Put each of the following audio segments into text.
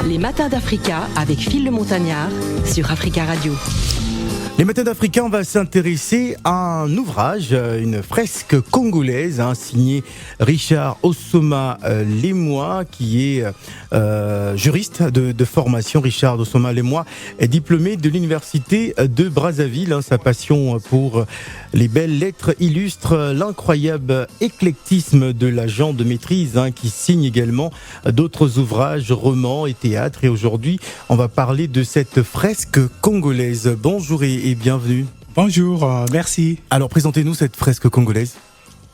Les matins d'Africa avec Phil le Montagnard sur Africa Radio. Les matins d'Africa, on va s'intéresser à un ouvrage, une fresque congolaise, signée Richard Osoma Lemois, qui est juriste de formation. Richard Osoma Lemois est diplômé de l'université de Brazzaville. Sa passion pour les belles lettres illustre l'incroyable éclectisme de l'agent de maîtrise, qui signe également d'autres ouvrages, romans et théâtre. Et aujourd'hui, on va parler de cette fresque congolaise. Bonjour et bienvenue. Bonjour, merci. Alors, présentez-nous cette fresque congolaise.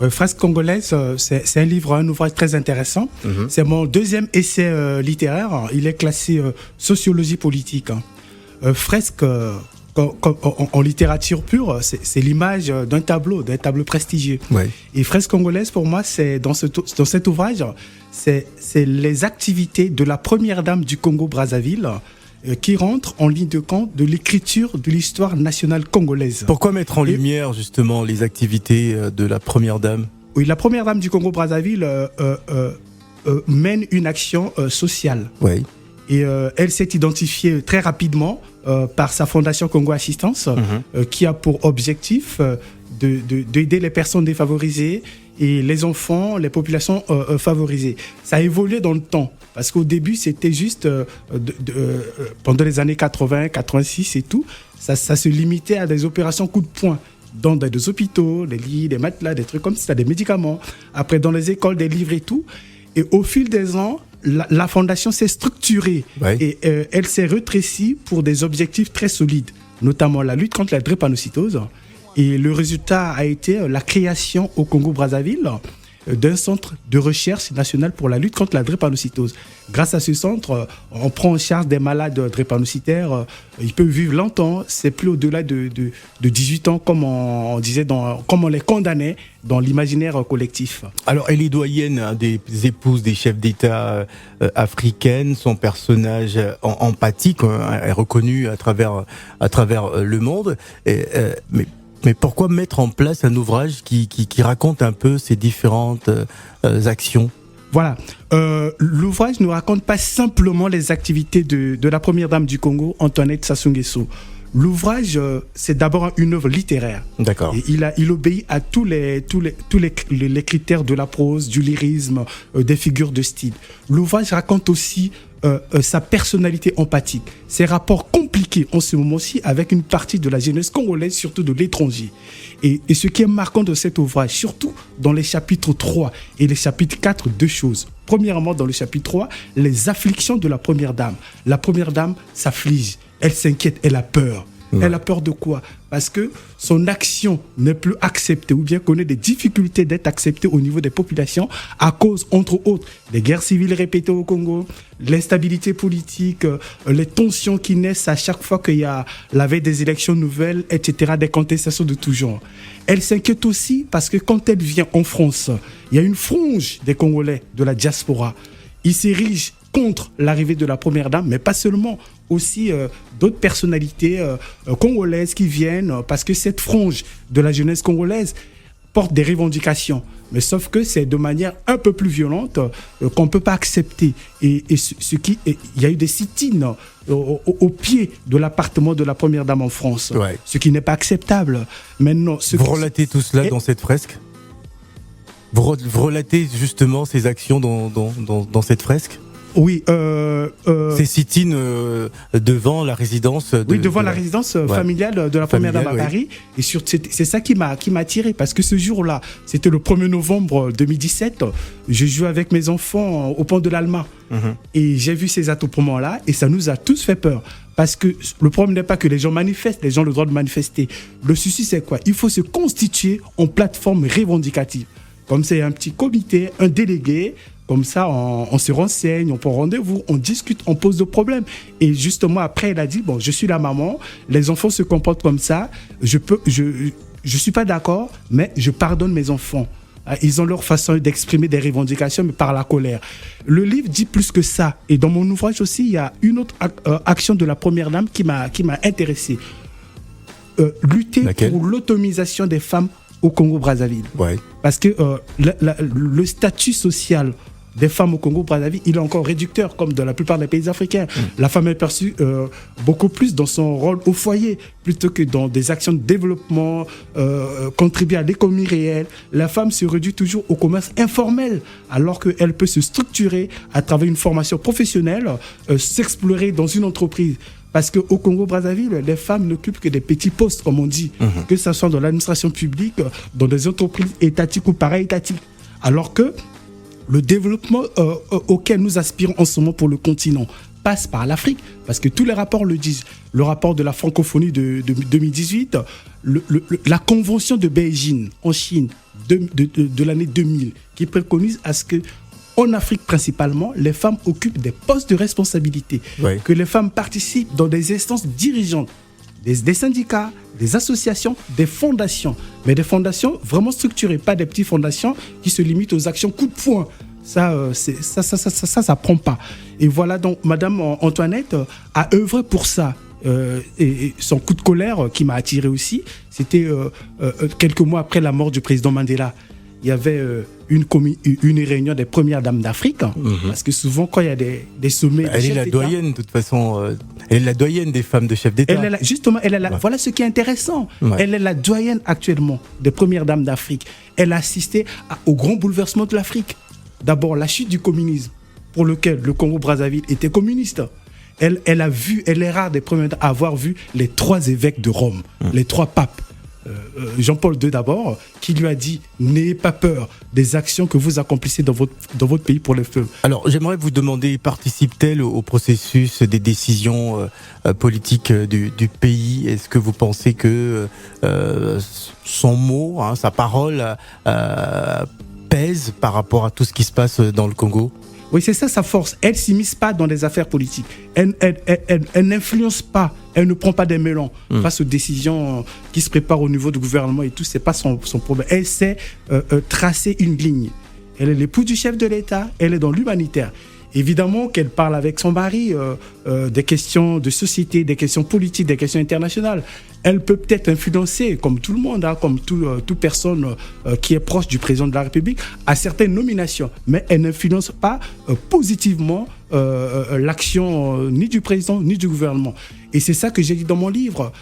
Fresque congolaise, c'est un ouvrage très intéressant. C'est mon deuxième essai littéraire. Il est classé sociologie politique. Fresque, en littérature pure, c'est l'image d'un tableau prestigieux. Ouais. Et fresque congolaise, pour moi, c'est dans cet ouvrage, c'est les activités de la première dame du Congo-Brazzaville qui rentre en ligne de compte de l'écriture de l'histoire nationale congolaise. Pourquoi mettre en lumière justement les activités de la première dame ? Oui, la première dame du Congo-Brazzaville mène une action sociale. Oui. Et elle s'est identifiée très rapidement par sa fondation Congo Assistance, qui a pour objectif d'aider les personnes défavorisées et les enfants, les populations favorisées. Ça a évolué dans le temps. Parce qu'au début, c'était juste, pendant les années 80, 86 et tout, ça se limitait à des opérations coup de poing. Dans des hôpitaux, des lits, des matelas, des trucs comme ça, des médicaments. Après, dans les écoles, des livres et tout. Et au fil des ans, la fondation s'est structurée. Ouais. Et elle s'est rétrécie pour des objectifs très solides, notamment la lutte contre la drépanocytose. Et le résultat a été la création au Congo-Brazzaville d'un centre de recherche national pour la lutte contre la drépanocytose. Grâce à ce centre, on prend en charge des malades drépanocytaires. Ils peuvent vivre longtemps. C'est plus au-delà de 18 ans, comme on disait, comme on les condamnait dans l'imaginaire collectif. Alors, elle est doyenne des épouses des chefs d'État africaines. Son personnage empathique est reconnu à travers le monde. Mais pourquoi mettre en place un ouvrage qui raconte un peu ces différentes actions ? Voilà. L'ouvrage ne raconte pas simplement les activités de la première dame du Congo, Antoinette Sassou Nguesso. L'ouvrage, c'est d'abord une œuvre littéraire. D'accord. Et il obéit à tous les critères de la prose, du lyrisme, des figures de style. L'ouvrage raconte aussi sa personnalité empathique, ses rapports compliqués en ce moment-ci avec une partie de la jeunesse congolaise, surtout de l'étranger. Et ce qui est marquant de cet ouvrage, surtout dans les chapitres 3 et les chapitres 4, deux choses. Premièrement, dans le chapitre 3, les afflictions de la première dame. La première dame s'afflige, elle s'inquiète, elle a peur. Ouais. Elle a peur de quoi ? Parce que son action n'est plus acceptée ou bien connaît des difficultés d'être acceptée au niveau des populations à cause, entre autres, des guerres civiles répétées au Congo, l'instabilité politique, les tensions qui naissent à chaque fois qu'il y a la veille des élections nouvelles, etc., des contestations de tout genre. Elle s'inquiète aussi parce que quand elle vient en France, il y a une frange des Congolais de la diaspora. Ils s'érigent contre l'arrivée de la première dame, mais pas seulement, aussi d'autres personnalités congolaises qui viennent, parce que cette frange de la jeunesse congolaise porte des revendications, mais sauf que c'est de manière un peu plus violente qu'on ne peut pas accepter. Et il y a eu des sit-ins au pied de l'appartement de la première dame en France, ouais. Ce qui n'est pas acceptable. Maintenant, vous relatez tout cela dans cette fresque ? Vous relatez justement ces actions dans cette fresque ? Oui. C'est sit-in devant la résidence. Devant la résidence familiale de la première dame à Paris. Et c'est ça qui m'a attiré, parce que ce jour-là, c'était le 1er novembre 2017. Je jouais avec mes enfants au pont de l'Alma. Et j'ai vu ces attroupements-là et ça nous a tous fait peur. Parce que le problème n'est pas que les gens manifestent, les gens ont le droit de manifester. Le souci, c'est quoi ? Il faut se constituer en plateforme revendicative. Comme c'est un petit comité, un délégué. Comme ça, on se renseigne, on prend rendez-vous, on discute, on pose des problèmes. Et justement, après, elle a dit, bon, je suis la maman, les enfants se comportent comme ça, je suis pas d'accord, mais je pardonne mes enfants. Ils ont leur façon d'exprimer des revendications, mais par la colère. Le livre dit plus que ça. Et dans mon ouvrage aussi, il y a une autre action de la première dame qui m'a intéressé. Lutter pour l'autonomisation des femmes au Congo-Brazzaville. Ouais. Parce que le statut social des femmes au Congo-Brazzaville, il est encore réducteur, comme dans la plupart des pays africains. La femme est perçue beaucoup plus dans son rôle au foyer, plutôt que dans des actions de développement, contribuer à l'économie réelle. La femme se réduit toujours au commerce informel, alors qu'elle peut se structurer à travers une formation professionnelle, s'explorer dans une entreprise. Parce qu'au Congo-Brazzaville, les femmes n'occupent que des petits postes, comme on dit, que ce soit dans l'administration publique, dans des entreprises étatiques ou para-étatiques. Alors que le développement auquel nous aspirons en ce moment pour le continent passe par l'Afrique, parce que tous les rapports le disent. Le rapport de la francophonie de 2018, la convention de Beijing en Chine de l'année 2000, qui préconise à ce que en Afrique principalement, les femmes occupent des postes de responsabilité, que les femmes participent dans des instances dirigeantes, des syndicats, des associations, des fondations, mais des fondations vraiment structurées, pas des petites fondations qui se limitent aux actions coup de poing. Ça prend pas. Et voilà, donc Madame Antoinette a œuvré pour ça. Et son coup de colère qui m'a attiré aussi, c'était quelques mois après la mort du président Mandela. Il y avait une réunion des premières dames d'Afrique, parce que souvent quand il y a des sommets... Elle est la doyenne, de toute façon. Elle est la doyenne des femmes de chefs d'État. Justement, voilà ce qui est intéressant. Elle est la doyenne actuellement des premières dames d'Afrique. Elle a assisté au grand bouleversement de l'Afrique. D'abord, la chute du communisme, pour lequel le Congo-Brazzaville était communiste. Elle est rare des premières à avoir vu les 3 évêques de Rome, les 3 papes. Jean-Paul II d'abord, qui lui a dit « N'ayez pas peur des actions que vous accomplissez dans votre pays pour les femmes ». Alors, j'aimerais vous demander, participe-t-elle au processus des décisions politiques du pays ? Est-ce que vous pensez que son mot, sa parole pèse par rapport à tout ce qui se passe dans le Congo ? Oui, c'est ça sa force. Elle ne s'immisce pas dans des affaires politiques. Elle n'influence pas. Elle ne prend pas des melons face aux décisions qui se préparent au niveau du gouvernement et tout. Ce n'est pas son problème. Elle sait tracer une ligne. Elle est l'épouse du chef de l'État. Elle est dans l'humanitaire. Évidemment qu'elle parle avec son mari des questions de société, des questions politiques, des questions internationales. Elle peut peut-être influencer, comme tout le monde, comme toute personne qui est proche du président de la République, à certaines nominations. Mais elle n'influence pas positivement l'action ni du président ni du gouvernement. Et c'est ça que j'ai dit dans mon livre,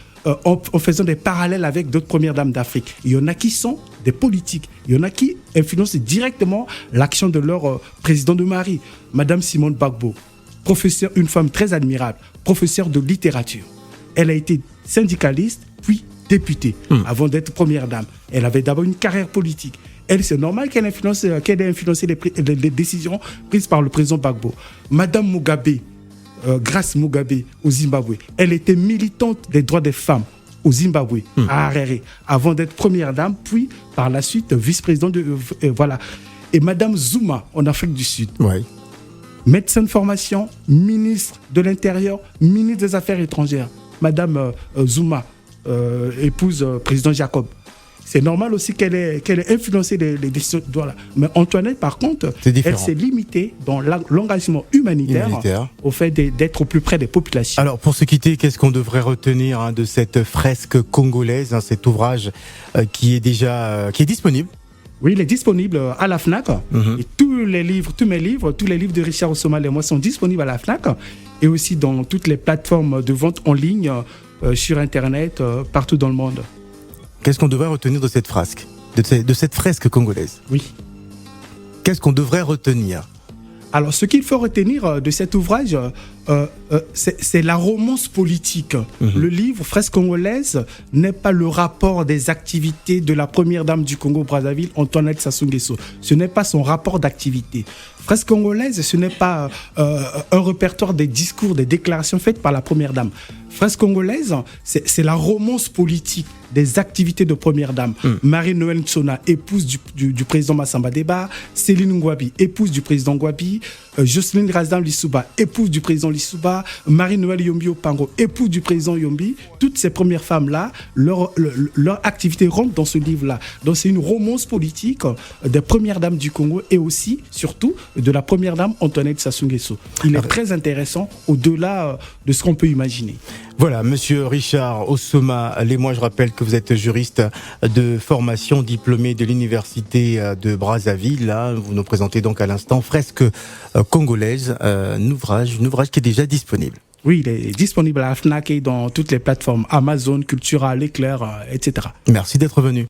en faisant des parallèles avec d'autres premières dames d'Afrique. Il y en a qui sont des politiques. Il y en a qui influencent directement l'action de leur président de mari, Madame Simone Gbagbo, professeure, une femme très admirable, professeure de littérature. Elle a été syndicaliste, puis députée, avant d'être première dame. Elle avait d'abord une carrière politique. Elle, c'est normal qu'elle ait influencé les décisions prises par le président Gbagbo. Madame Mugabe, Grace Mugabe, au Zimbabwe, elle était militante des droits des femmes au Zimbabwe, à Harare, avant d'être première dame, puis par la suite vice-présidente voilà. Et Madame Zuma, en Afrique du Sud. Médecin de formation, ministre de l'Intérieur, ministre des Affaires étrangères. Madame Zuma, épouse président Jacob. C'est normal aussi qu'elle ait influencé les décisions. Voilà. Mais Antoinette, par contre, elle s'est limitée dans l'engagement humanitaire au fait d'être au plus près des populations. Alors, pour se quitter, qu'est-ce qu'on devrait retenir de cette fresque congolaise, cet ouvrage qui est disponible ? Oui, il est disponible à la FNAC. Et tous mes livres de Richard Osoma et moi sont disponibles à la FNAC et aussi dans toutes les plateformes de vente en ligne, sur Internet, partout dans le monde. Qu'est-ce qu'on devrait retenir de cette fresque, de cette fresque congolaise ? Oui. Qu'est-ce qu'on devrait retenir ? Alors, ce qu'il faut retenir de cet ouvrage, c'est la romance politique. Le livre Fresque congolaise n'est pas le rapport des activités de la première dame du Congo-Brazzaville, Antoinette Sassou Nguesso. Ce n'est pas son rapport d'activité. Fresque congolaise, ce n'est pas un répertoire des discours, des déclarations faites par la première dame. Fresque congolaise, c'est la romance politique des activités de première dame. Marie-Noëlle Ntsona, épouse du président Massamba Deba, Céline Ngouabi, épouse du président Ngouabi, Jocelyne Razdan Lissouba, épouse du président Lissouba, Marie-Noëlle Yombi Opango, épouse du président Yombi. Toutes ces premières femmes-là, leur activité rentre dans ce livre-là. Donc c'est une romance politique des premières dames du Congo et aussi, surtout, de la première dame Antoinette Sassou Nguesso. Il est très intéressant au-delà de ce qu'on peut imaginer. Voilà, monsieur Richard Osoma Lemois, je rappelle que vous êtes juriste de formation, diplômé de l'université de Brazzaville. Là, vous nous présentez donc à l'instant Fresque congolaise, un ouvrage qui est déjà disponible. Oui, il est disponible à la FNAC et dans toutes les plateformes Amazon, Cultura, L'Éclair, etc. Merci d'être venu.